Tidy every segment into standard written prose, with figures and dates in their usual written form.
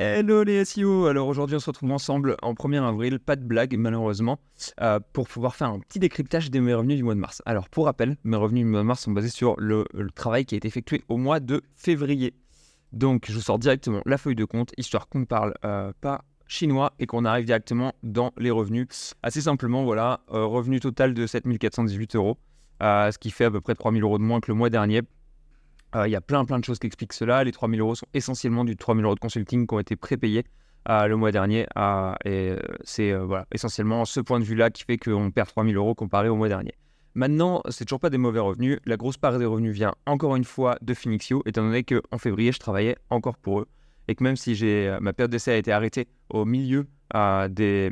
Hello les SEO. Alors aujourd'hui on se retrouve ensemble en 1er avril, pas de blague malheureusement, pour pouvoir faire un petit décryptage de mes revenus du mois de mars. Alors pour rappel, mes revenus du mois de mars sont basés sur le travail qui a été effectué au mois de février. Donc je sors directement la feuille de compte, histoire qu'on ne parle pas chinois et qu'on arrive directement dans les revenus. Assez simplement, voilà, revenu total de 7 418 €, ce qui fait à peu près 3 000 € de moins que le mois dernier. Il y a plein de choses qui expliquent cela. Les 3 000 € sont essentiellement du 3 000 € de consulting qui ont été prépayés le mois dernier. Et c'est voilà, essentiellement ce point de vue-là qui fait qu'on perd 3 000 € comparé au mois dernier. Maintenant, c'est toujours pas des mauvais revenus. La grosse part des revenus vient encore une fois de Phoenixio, étant donné qu'en février, je travaillais encore pour eux. Et que même si ma période d'essai a été arrêtée au milieu du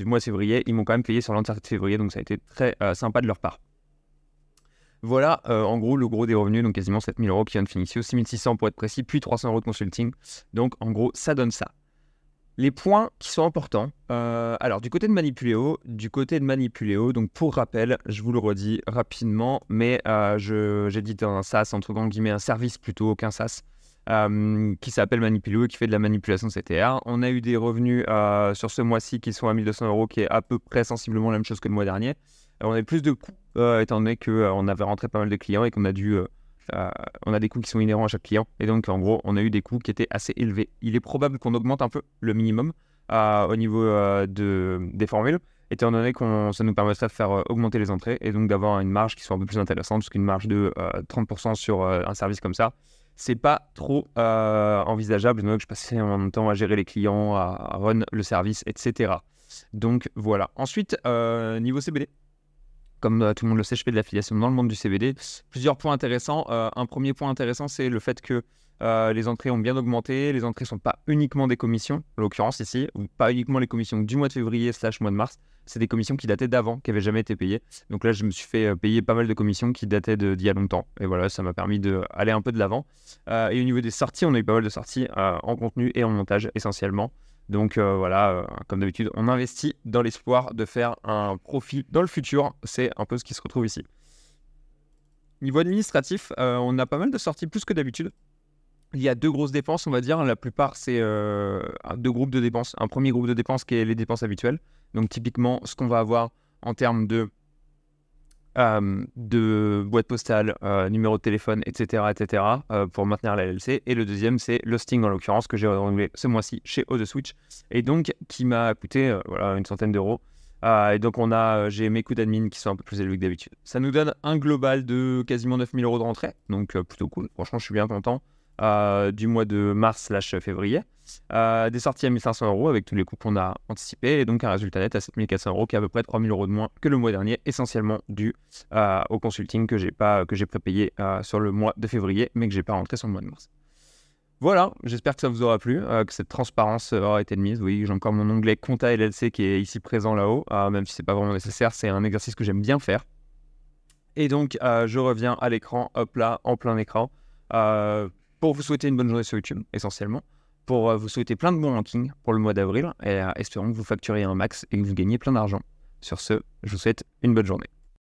mois de février, ils m'ont quand même payé sur l'entièreté de février. Donc ça a été très sympa de leur part. Voilà, en gros, le gros des revenus, donc quasiment 7 000 € qui viennent de Phoenixio, 6 600 pour être précis, puis 300 € de consulting. Donc, en gros, ça donne ça. Les points qui sont importants, alors du côté de Manipuléo, donc pour rappel, je vous le redis rapidement, mais j'édite un SaaS, entre guillemets, un service plutôt qu'un SaaS, qui s'appelle Manipuléo et qui fait de la manipulation CTR. On a eu des revenus sur ce mois-ci qui sont à 1 200 €, qui est à peu près sensiblement la même chose que le mois dernier. On a plus de coûts, étant donné qu'on avait rentré pas mal de clients et qu'on a on a des coûts qui sont inhérents à chaque client. Et donc, en gros, on a eu des coûts qui étaient assez élevés. Il est probable qu'on augmente un peu le minimum au niveau des formules, étant donné que ça nous permettrait de faire augmenter les entrées et donc d'avoir une marge qui soit un peu plus intéressante, parce qu'une marge de 30% sur un service comme ça, c'est pas trop envisageable, étant donné que je passais mon temps à gérer les clients, à run le service, etc. Donc, voilà. Ensuite, niveau CBD. Comme tout le monde le sait, je fais de l'affiliation dans le monde du CBD. Plusieurs points intéressants. Un premier point intéressant, c'est le fait que les entrées ont bien augmenté. Les entrées ne sont pas uniquement des commissions, en l'occurrence ici, ou pas uniquement les commissions du mois de février / mois de mars. C'est des commissions qui dataient d'avant, qui n'avaient jamais été payées. Donc là, je me suis fait payer pas mal de commissions qui dataient d'il y a longtemps. Et voilà, ça m'a permis d'aller un peu de l'avant. Et au niveau des sorties, on a eu pas mal de sorties en contenu et en montage essentiellement. Donc voilà, comme d'habitude, on investit dans l'espoir de faire un profit dans le futur. C'est un peu ce qui se retrouve ici. Niveau administratif, on a pas mal de sorties plus que d'habitude. Il y a 2 grosses dépenses, on va dire. La plupart, c'est 2 groupes de dépenses. Un premier groupe de dépenses qui est les dépenses habituelles. Donc typiquement, ce qu'on va avoir en termes de boîte postale, numéro de téléphone, etc. Pour maintenir la LLC. Et le deuxième, c'est l'hosting, en l'occurrence, que j'ai renouvelé ce mois-ci chez OTheSwitch, et donc qui m'a coûté une centaine d'euros. Et donc j'ai mes coûts d'admin qui sont un peu plus élevés que d'habitude. Ça nous donne un global de quasiment 9 000 € de rentrée, donc plutôt cool. Franchement, je suis bien content du mois de mars / février. Des sorties à 1 500 € avec tous les coûts qu'on a anticipés, et donc un résultat net à 7 400 €, qui est à peu près 3 000 € de moins que le mois dernier, essentiellement dû au consulting que j'ai prépayé sur le mois de février, mais que j'ai pas rentré sur le mois de mars. Voilà, j'espère que ça vous aura plu, que cette transparence aura été de mise. Oui, j'ai encore mon onglet compta LLC qui est ici présent là-haut, même si c'est pas vraiment nécessaire, c'est un exercice que j'aime bien faire. Et donc je reviens à l'écran, hop là, en plein écran, pour vous souhaiter une bonne journée sur YouTube, essentiellement, pour vous souhaiter plein de bons rankings pour le mois d'avril, et espérons que vous facturez un max et que vous gagnez plein d'argent. Sur ce, je vous souhaite une bonne journée.